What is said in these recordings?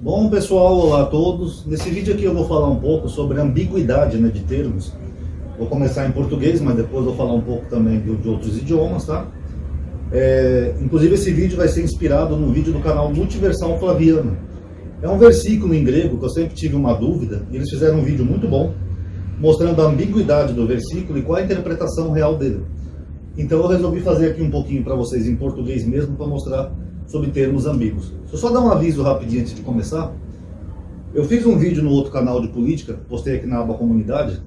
Bom, pessoal, olá a todos. Nesse vídeo aqui eu vou falar um pouco sobre a ambiguidade, de termos. Vou começar em português, mas depois vou falar um pouco também de outros idiomas, tá? Inclusive esse vídeo vai ser inspirado no vídeo do canal Multiversal Flaviano. É um versículo em grego que eu sempre tive uma dúvida, e eles fizeram um vídeo muito bom, mostrando a ambiguidade do versículo e qual a interpretação real dele. Então eu resolvi fazer aqui um pouquinho para vocês em português mesmo, para mostrar sobre termos ambíguos. Deixa eu só dar um aviso rapidinho antes de começar. Eu fiz um vídeo no outro canal de política, postei aqui na aba comunidade,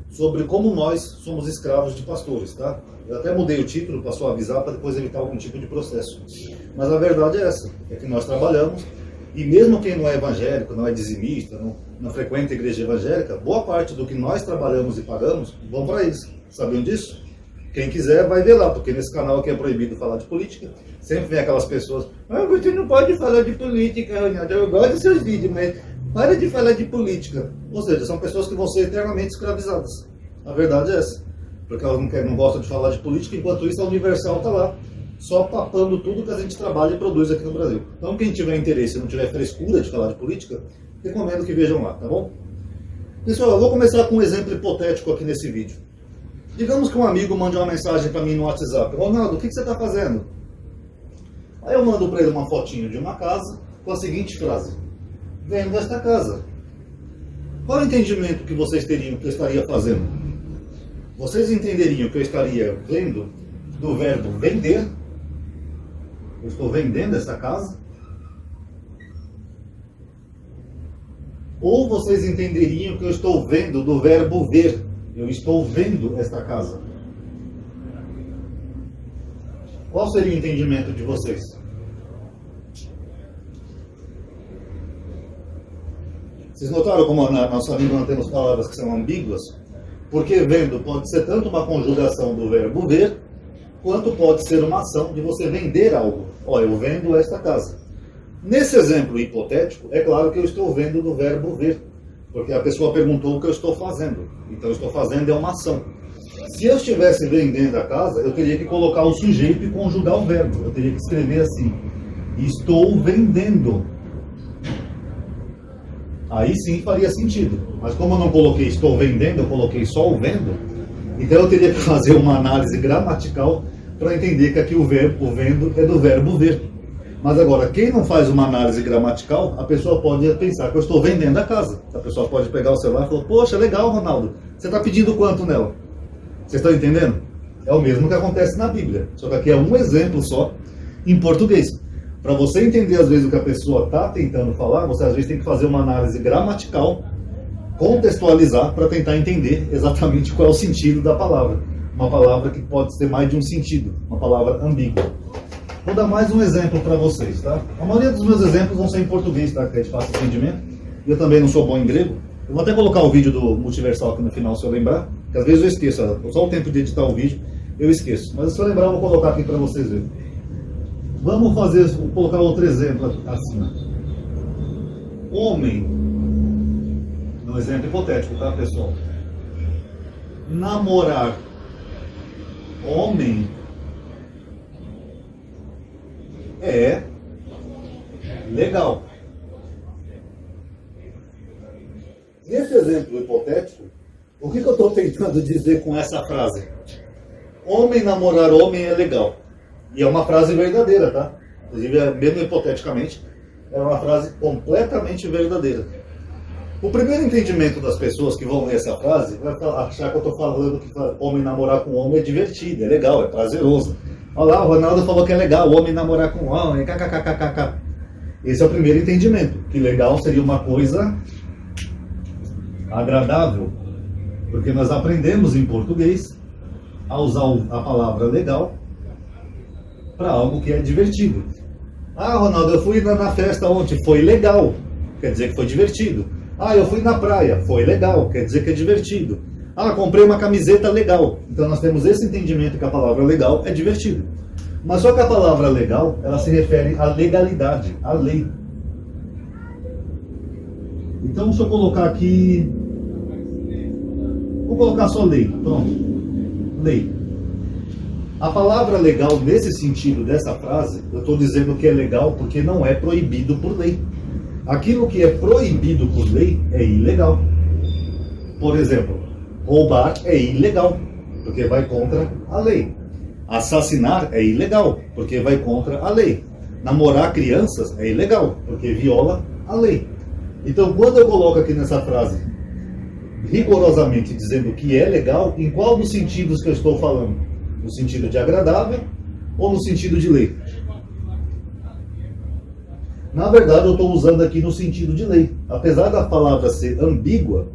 sobre como nós somos escravos de pastores, tá? Eu até mudei o título para suavizar, para depois evitar algum tipo de processo. Mas a verdade é essa, é que nós trabalhamos, e mesmo quem não é evangélico, não é dizimista, não frequenta a igreja evangélica, boa parte do que nós trabalhamos e pagamos vão para eles. Sabiam disso? Quem quiser vai ver lá, porque nesse canal aqui é proibido falar de política. Sempre vem aquelas pessoas, você não pode falar de política, Ronaldo. Eu gosto dos seus vídeos, mas para de falar de política. Ou seja, são pessoas que vão ser eternamente escravizadas. A verdade é essa. Porque elas não gostam de falar de política, enquanto isso a Universal está lá, só papando tudo que a gente trabalha e produz aqui no Brasil. Então quem tiver interesse e não tiver frescura de falar de política, recomendo que vejam lá, tá bom? Pessoal, eu vou começar com um exemplo hipotético aqui nesse vídeo. Digamos que um amigo mande uma mensagem para mim no WhatsApp. Ronaldo, o que você está fazendo? Aí eu mando para ele uma fotinho de uma casa com a seguinte frase: vendo esta casa. Qual o entendimento que vocês teriam que eu estaria fazendo? Vocês entenderiam que eu estaria vendo do verbo vender? Eu estou vendendo essa casa? Ou vocês entenderiam que eu estou vendo do verbo ver? Eu estou vendo esta casa. Qual seria o entendimento de vocês? Vocês notaram como na nossa língua nós temos palavras que são ambíguas? Porque vendo pode ser tanto uma conjugação do verbo ver, quanto pode ser uma ação de você vender algo. Ó, eu vendo esta casa. Nesse exemplo hipotético, é claro que eu estou vendo do verbo ver. Porque a pessoa perguntou o que eu estou fazendo. Então, eu estou fazendo é uma ação. Se eu estivesse vendendo a casa, eu teria que colocar o sujeito e conjugar o verbo. Eu teria que escrever assim: estou vendendo. Aí sim faria sentido. Mas como eu não coloquei estou vendendo, eu coloquei só o vendo. Então, eu teria que fazer uma análise gramatical para entender que aqui o vendo é do verbo ver. Mas agora, quem não faz uma análise gramatical, a pessoa pode pensar que eu estou vendendo a casa. A pessoa pode pegar o celular e falar: poxa, legal, Ronaldo, você está pedindo quanto nela? Vocês estão entendendo? É o mesmo que acontece na Bíblia. Só que aqui é um exemplo só em português. Para você entender às vezes o que a pessoa está tentando falar, você às vezes tem que fazer uma análise gramatical, contextualizar para tentar entender exatamente qual é o sentido da palavra. Uma palavra que pode ter mais de um sentido, uma palavra ambígua. Vou dar mais um exemplo para vocês, tá? A maioria dos meus exemplos vão ser em português, tá? Que é de fácil entendimento. Eu também não sou bom em grego. Eu vou até colocar o vídeo do Multiversal aqui no final, se eu lembrar. Porque às vezes eu esqueço, só o tempo de editar o vídeo eu esqueço. Mas se eu lembrar, eu vou colocar aqui para vocês verem. Vou colocar outro exemplo assim. Homem, um exemplo hipotético, tá, pessoal? Namorar homem é legal. Nesse exemplo hipotético, o que eu estou tentando dizer com essa frase? Homem namorar homem é legal. E é uma frase verdadeira, tá? Inclusive, mesmo hipoteticamente, é uma frase completamente verdadeira. O primeiro entendimento das pessoas que vão ler essa frase vai achar que eu estou falando que homem namorar com homem é divertido, é legal, é prazeroso. Olha lá, o Ronaldo falou que é legal o homem namorar com homem, kkkkkk. Esse é o primeiro entendimento, que legal seria uma coisa agradável, porque nós aprendemos em português a usar a palavra legal para algo que é divertido. Ah, Ronaldo, eu fui na festa ontem, foi legal, quer dizer que foi divertido. Ah, eu fui na praia, foi legal, quer dizer que é divertido. Ah, comprei uma camiseta legal. Então nós temos esse entendimento que a palavra legal é divertido. Mas só que a palavra legal, ela se refere à legalidade, à lei. Então se eu colocar aqui... Vou colocar só lei, pronto. Lei. A palavra legal, nesse sentido dessa frase, eu estou dizendo que é legal porque não é proibido por lei. Aquilo que é proibido por lei é ilegal. Por exemplo, roubar é ilegal, porque vai contra a lei. Assassinar é ilegal, porque vai contra a lei. Namorar crianças é ilegal, porque viola a lei. Então, quando eu coloco aqui nessa frase, rigorosamente dizendo que é legal, em qual dos sentidos que eu estou falando? No sentido de agradável ou no sentido de lei? Na verdade, eu estou usando aqui no sentido de lei. Apesar da palavra ser ambígua,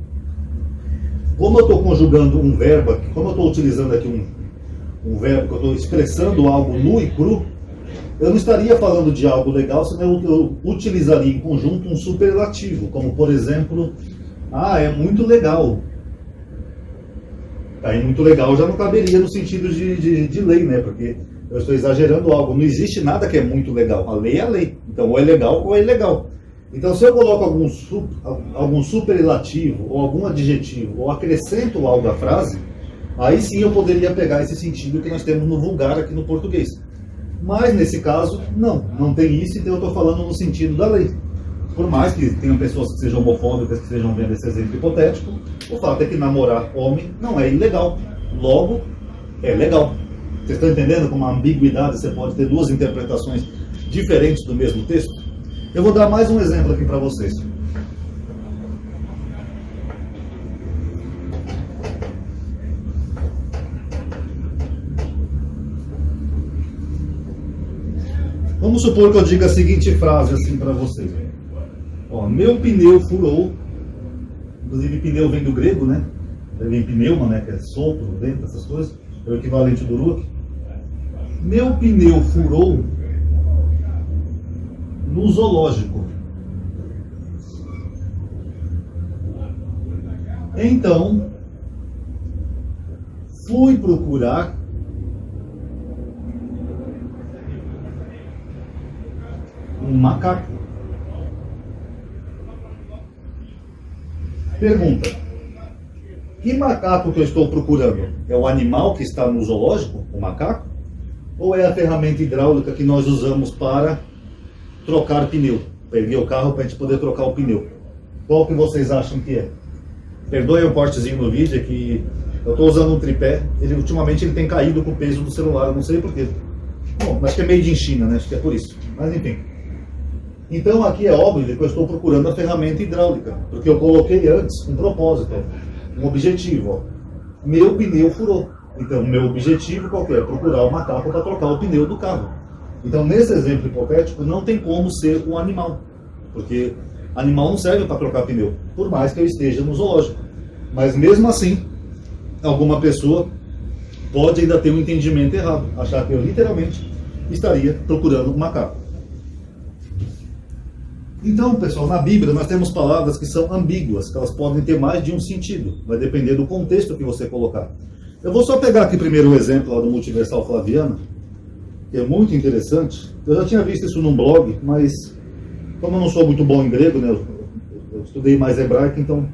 como eu estou conjugando um verbo aqui, como eu estou utilizando aqui um verbo que eu estou expressando algo nu e cru, eu não estaria falando de algo legal, senão eu utilizaria em conjunto um superlativo, como por exemplo, é muito legal. Aí muito legal já não caberia no sentido de lei, né? Porque eu estou exagerando algo. Não existe nada que é muito legal. A lei é a lei. Então, ou é legal ou é ilegal. Então, se eu coloco algum superlativo, ou algum adjetivo, ou acrescento algo à frase, aí sim eu poderia pegar esse sentido que nós temos no vulgar aqui no português. Mas, nesse caso, não tem isso, então eu estou falando no sentido da lei. Por mais que tenham pessoas que sejam homofóbicas, que estejam vendo esse exemplo hipotético, o fato é que namorar homem não é ilegal. Logo, é legal. Vocês estão entendendo como a ambiguidade você pode ter duas interpretações diferentes do mesmo texto? Eu vou dar mais um exemplo aqui para vocês. Vamos supor que eu diga a seguinte frase assim para vocês. Meu pneu furou. Inclusive pneu vem do grego, né? Vem pneuma, né? Que é solto, dentro, essas coisas. É o equivalente do Uruk. Meu pneu furou no zoológico. Então, fui procurar um macaco. Pergunta: que macaco que eu estou procurando? É o animal que está no zoológico, o macaco? Ou é a ferramenta hidráulica que nós usamos para trocar pneu? Peguei o carro para a gente poder trocar o pneu. Qual que vocês acham que é? Perdoe o cortezinho no vídeo, é que eu estou usando um tripé. Ultimamente ele tem caído com o peso do celular, eu não sei porquê. Bom, acho que é made in China, né? Acho que é por isso. Mas enfim. Então aqui é óbvio que eu estou procurando a ferramenta hidráulica, porque eu coloquei antes um propósito, um objetivo. Meu pneu furou. Então meu objetivo qual que é? Procurar o macaco para trocar o pneu do carro. Então nesse exemplo hipotético não tem como ser um animal, porque animal não serve para trocar pneu, por mais que eu esteja no zoológico. Mas mesmo assim, alguma pessoa pode ainda ter um entendimento errado, achar que eu literalmente estaria procurando um macaco. Então, pessoal, na Bíblia nós temos palavras que são ambíguas, que elas podem ter mais de um sentido, vai depender do contexto que você colocar. Eu vou só pegar aqui primeiro o exemplo lá do Multiversal Flaviano, que é muito interessante. Eu já tinha visto isso num blog, mas como eu não sou muito bom em grego, né, eu estudei mais hebraico, então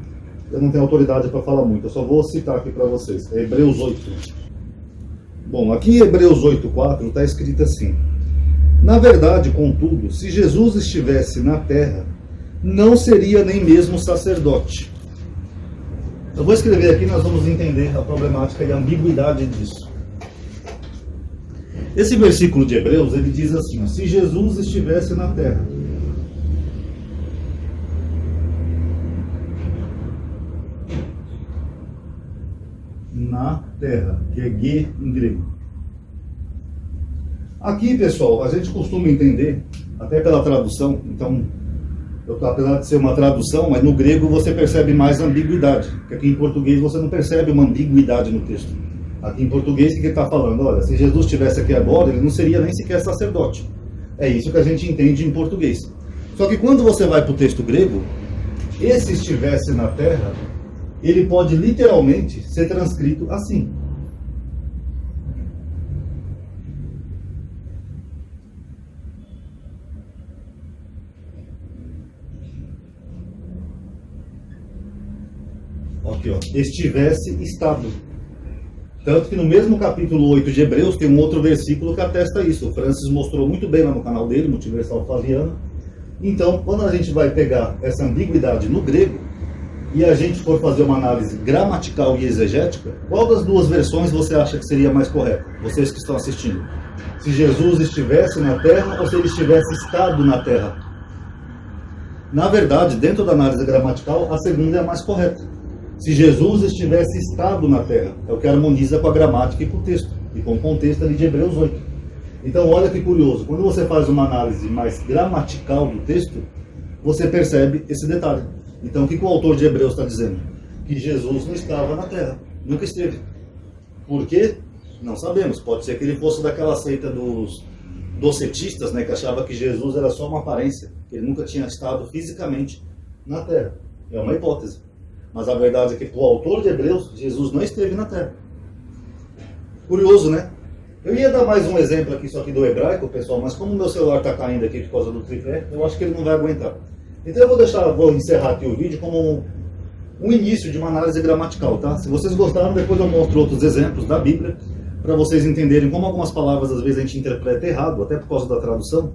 eu não tenho autoridade para falar muito. Eu só vou citar aqui para vocês. É Hebreus 8. Bom, aqui em Hebreus 8:4 está escrito assim: na verdade, contudo, se Jesus estivesse na terra, não seria nem mesmo sacerdote. Eu vou escrever aqui e nós vamos entender a problemática e a ambiguidade disso. Esse versículo de Hebreus, ele diz assim: se Jesus estivesse na terra. Na terra, que é ge em grego. Aqui, pessoal, a gente costuma entender, até pela tradução, então, apesar de ser uma tradução, mas no grego você percebe mais ambiguidade, porque aqui em português você não percebe uma ambiguidade no texto. Aqui em português, o que ele está falando? Olha, se Jesus estivesse aqui agora, ele não seria nem sequer sacerdote. É isso que a gente entende em português. Só que quando você vai para o texto grego, esse estivesse na terra, ele pode literalmente ser transcrito assim. Aqui, ó, estivesse estado. Tanto que no mesmo capítulo 8 de Hebreus tem um outro versículo que atesta isso. O Francis mostrou muito bem lá no canal dele, Multiversal Flaviano, Então, quando a gente vai pegar essa ambiguidade no grego e a gente for fazer uma análise gramatical e exegética, qual das duas versões você acha que seria mais correta? Vocês que estão assistindo. Se Jesus estivesse na Terra ou se ele estivesse estado na Terra? Na verdade, dentro da análise gramatical, a segunda é a mais correta. Se Jesus estivesse estado na Terra, é o que harmoniza com a gramática e com o texto, e com o contexto ali de Hebreus 8. Então, olha que curioso, quando você faz uma análise mais gramatical do texto, você percebe esse detalhe. Então, o que o autor de Hebreus está dizendo? Que Jesus não estava na Terra, nunca esteve. Por quê? Não sabemos. Pode ser que ele fosse daquela seita dos docetistas, né, que achava que Jesus era só uma aparência, que ele nunca tinha estado fisicamente na Terra. É uma hipótese. Mas a verdade é que o autor de Hebreus, Jesus não esteve na Terra. Curioso, né? Eu ia dar mais um exemplo aqui, só que do hebraico, pessoal, mas como o meu celular está caindo aqui por causa do tripé, eu acho que ele não vai aguentar. Então eu vou encerrar aqui o vídeo como um início de uma análise gramatical, tá? Se vocês gostaram, depois eu mostro outros exemplos da Bíblia, para vocês entenderem como algumas palavras às vezes a gente interpreta errado, até por causa da tradução,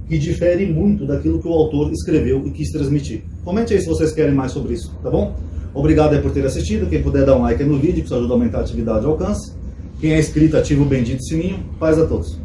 que difere muito daquilo que o autor escreveu e quis transmitir. Comente aí se vocês querem mais sobre isso, tá bom? Obrigado aí por ter assistido. Quem puder dar um like aí no vídeo, que isso ajuda a aumentar a atividade e alcance. Quem é inscrito, ativa o bendito sininho. Paz a todos.